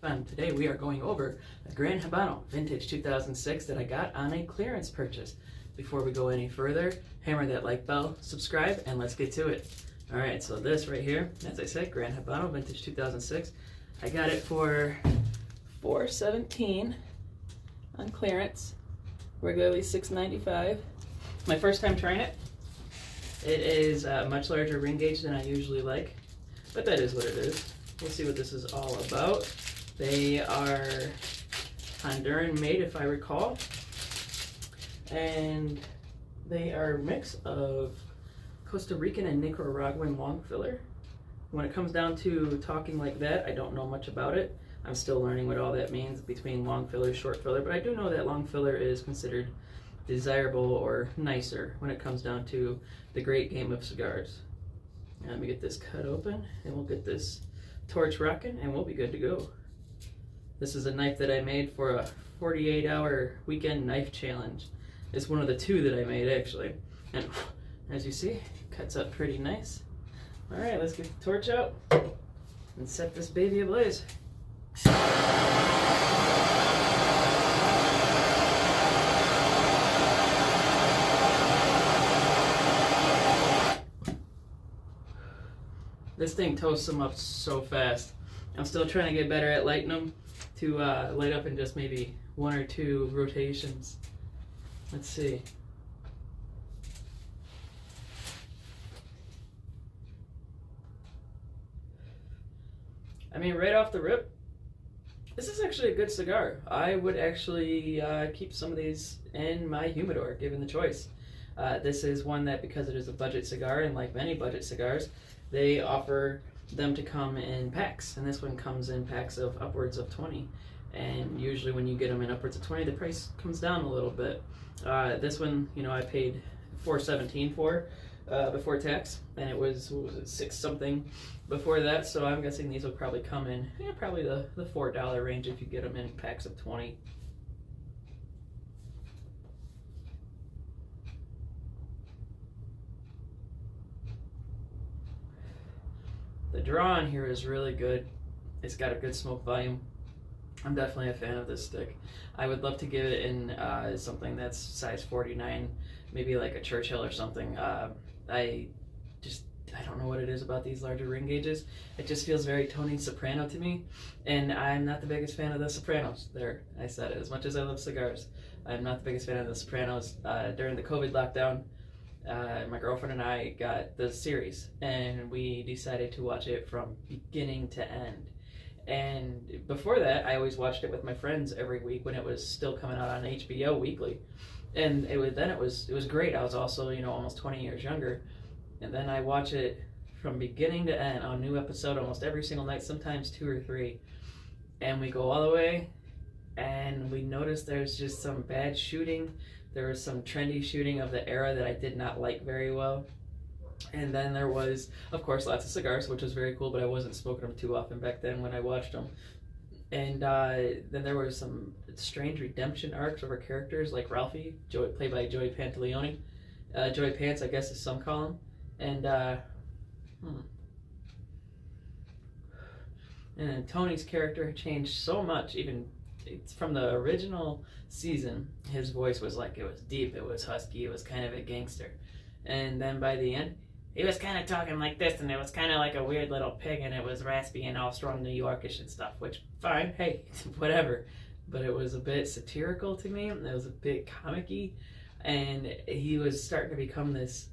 fun. Today we are going over a Gran Habano Vintage 2006 that I got on a clearance purchase. Before we go any further, hammer that like bell, subscribe, and let's get to it. Alright, so this right here, as I said, Gran Habano Vintage 2006. I got it for $4.17 on clearance, regularly $6.95. My first time trying it. It is a much larger ring gauge than I usually like, but that is what it is. We'll see what this is all about. They are Honduran made, if I recall, and they are a mix of Costa Rican and Nicaraguan long filler. When it comes down to talking like that, I don't know much about it. I'm still learning what all that means between long filler, short filler, but I do know that long filler is considered desirable or nicer when it comes down to the great game of cigars. Now, let me get this cut open and we'll get this torch rocking and we'll be good to go. This is a knife that I made for a 48-hour weekend knife challenge. It's one of the two that I made actually, and as you see, cuts up pretty nice. All right, let's get the torch out and set this baby ablaze. This thing toasts them up so fast. I'm still trying to get better at lighting them to light up in just maybe 1 or 2 rotations. Let's see. I mean, right off the rip, this is actually a good cigar. I would actually keep some of these in my humidor, given the choice. This is one that, because it is a budget cigar, and like many budget cigars, they offer them to come in packs, and this one comes in packs of upwards of 20. And usually when you get them in upwards of 20, the price comes down a little bit. This one, you know, I paid $4.17 for before tax, and it was, what was it, 6 something before that, so I'm guessing these will probably come in, probably the $4 range if you get them in packs of 20. The draw on here is really good. It's got a good smoke volume. I'm definitely a fan of this stick. I would love to get it in something that's size 49, maybe like a Churchill or something. I don't know what it is about these larger ring gauges. It just feels very Tony Soprano to me, and I'm not the biggest fan of the Sopranos. There, I said it. As much as I love cigars, I'm not the biggest fan of the Sopranos. During the COVID lockdown, my girlfriend and I got the series, and we decided to watch it from beginning to end. And before that, I always watched it with my friends every week when it was still coming out on HBO weekly. And it was great. I was also, you know, almost 20 years younger. And then I watch it from beginning to end on a new episode almost every single night, sometimes 2 or 3. And we go all the way, and we notice there's just some bad shooting. There was some trendy shooting of the era that I did not like very well. And then there was, of course, lots of cigars, which was very cool, but I wasn't smoking them too often back then when I watched them. And then there were some strange redemption arcs over characters like Ralphie, played by Joey Pantaleone. Joey Pants, I guess, as some call him. And and Tony's character changed so much. Even from the original season, his voice was like, it was deep, it was husky, it was kind of a gangster. And then by the end, he was kind of talking like this, and it was kind of like a weird little pig, and it was raspy and all strong New Yorkish and stuff, which, fine, hey, whatever. But it was a bit satirical to me, and it was a bit comic-y, and he was starting to become this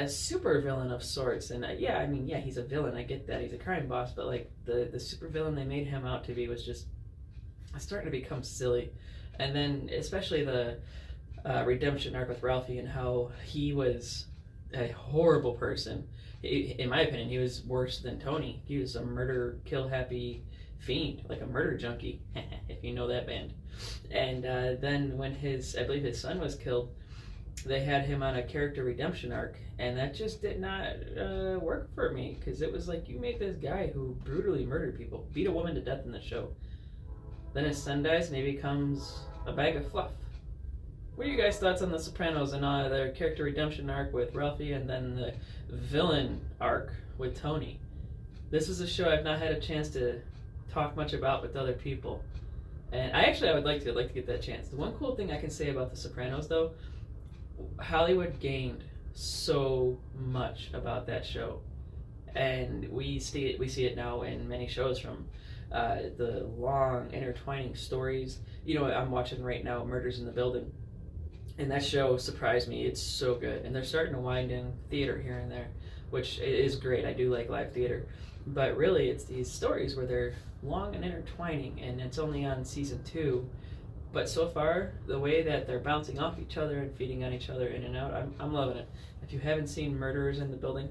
super villain of sorts. And yeah, he's a villain, I get that, he's a crime boss, but like the super villain they made him out to be was just starting to become silly. And then especially the redemption arc with Ralphie and how he was a horrible person. In my opinion, he was worse than Tony. He was a murder, kill-happy fiend, like a murder junkie, if you know that band. And then when I believe his son was killed, they had him on a character redemption arc, and that just did not work for me, because it was like, you made this guy who brutally murdered people, beat a woman to death in the show. Then his son dies, and he becomes a bag of fluff. What are you guys' thoughts on The Sopranos and their character redemption arc with Ralphie, and then the villain arc with Tony? This is a show I've not had a chance to talk much about with other people. And I would like to get that chance. The one cool thing I can say about The Sopranos, though, Hollywood gained so much about that show, and we see it now in many shows, from the long intertwining stories. You know, I'm watching right now Murders in the Building, and that show surprised me. It's so good, and they're starting to wind in theater here and there, which is great. I do like live theater, but really it's these stories where they're long and intertwining, and it's only on season 2. But so far, the way that they're bouncing off each other and feeding on each other in and out, I'm loving it. If you haven't seen Murders in the Building,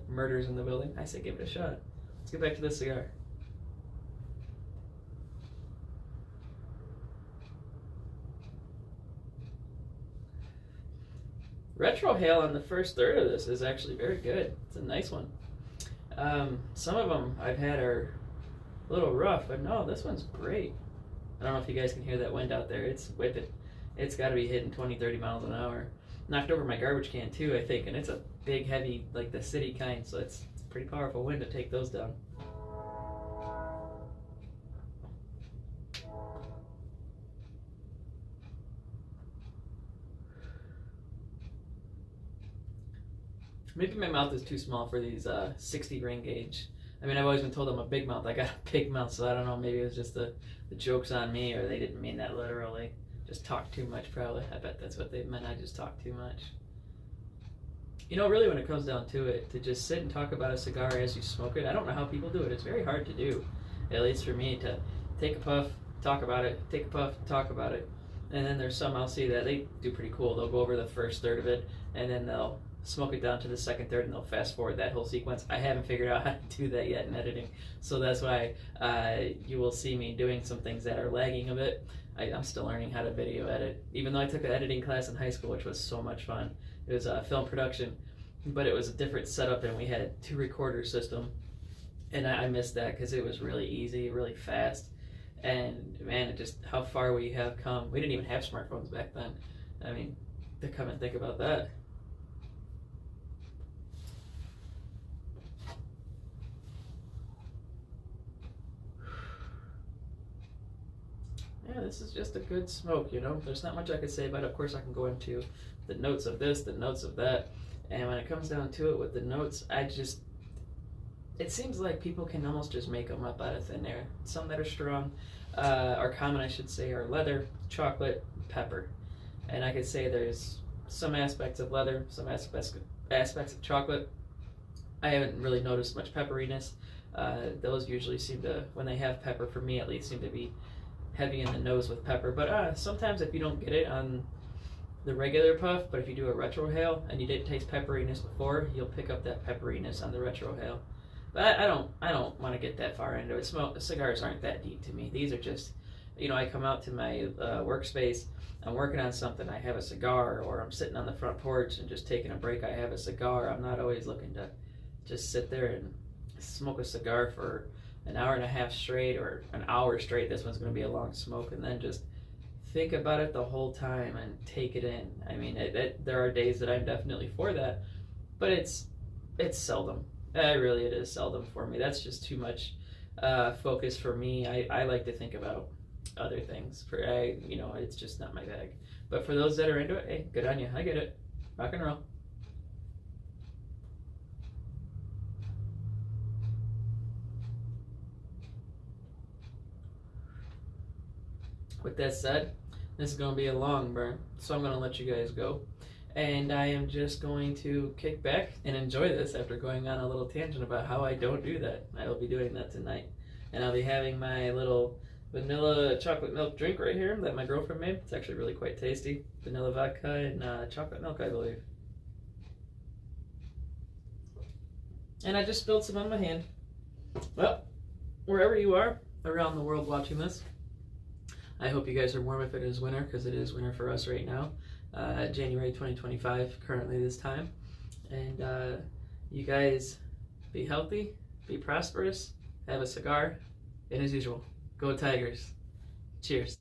I say give it a shot. Let's get back to this cigar. Retro hail on the first third of this is actually very good. It's a nice one. Some of them I've had are a little rough, but no, this one's great. I don't know if you guys can hear that wind out there. It's whipping. It's got to be hitting 20, 30 miles an hour. Knocked over my garbage can too, I think, and it's a big, heavy, like the city kind, so it's a pretty powerful wind to take those down. Maybe my mouth is too small for these 60 grain gauge. I mean, I've always been told I'm a big mouth. I got a big mouth, so I don't know. Maybe it was just the joke's on me, or they didn't mean that literally. Just talk too much, probably. I bet that's what they meant. I just talk too much. You know, really, when it comes down to it, to just sit and talk about a cigar as you smoke it, I don't know how people do it. It's very hard to do, at least for me, to take a puff, talk about it, take a puff, talk about it. And then there's some I'll see that they do pretty cool. They'll go over the first third of it, and then they'll smoke it down to the second third, and they'll fast forward that whole sequence. I haven't figured out how to do that yet in editing, so that's why you will see me doing some things that are lagging a bit. I'm still learning how to video edit, even though I took an editing class in high school, which was so much fun. It was film production, but it was a different setup, and we had a 2-recorder system, and I missed that because it was really easy, really fast, and man, it just how far we have come. We didn't even have smartphones back then. I mean, to come and think about that. Yeah, this is just a good smoke, you know. There's not much I could say about it. Of course, I can go into the notes of this, the notes of that, and when it comes down to it with the notes, it seems like people can almost just make them up out of thin air. Some that are strong, or common, I should say, are leather, chocolate, pepper. And I could say there's some aspects of leather, some aspects of chocolate. I haven't really noticed much pepperiness. Those usually seem to, when they have pepper, for me at least, seem to be heavy in the nose with pepper. But sometimes if you don't get it on the regular puff, but if you do a retro hail and you didn't taste pepperiness before, you'll pick up that pepperiness on the retro hail. But I don't want to get that far into it. Cigars aren't that deep to me. These are just, you know, I come out to my workspace, I'm working on something, I have a cigar, or I'm sitting on the front porch and just taking a break, I have a cigar. I'm not always looking to just sit there and smoke a cigar for an hour and a half straight, or an hour straight. This one's going to be a long smoke, and then just think about it the whole time and take it in. I mean, there are days that I'm definitely for that, but it's seldom. It is seldom for me. That's just too much focus for me. I like to think about other things. It's just not my bag. But for those that are into it, hey, good on you. I get it. Rock and roll. With that said, this is going to be a long burn, so I'm going to let you guys go. And I am just going to kick back and enjoy this after going on a little tangent about how I don't do that. I will be doing that tonight. And I'll be having my little vanilla chocolate milk drink right here that my girlfriend made. It's actually really quite tasty. Vanilla vodka and chocolate milk, I believe. And I just spilled some on my hand. Well, wherever you are around the world watching this, I hope you guys are warm if it is winter, because it is winter for us right now. January 2025, currently this time. And you guys be healthy, be prosperous, have a cigar, and as usual, go Tigers. Cheers.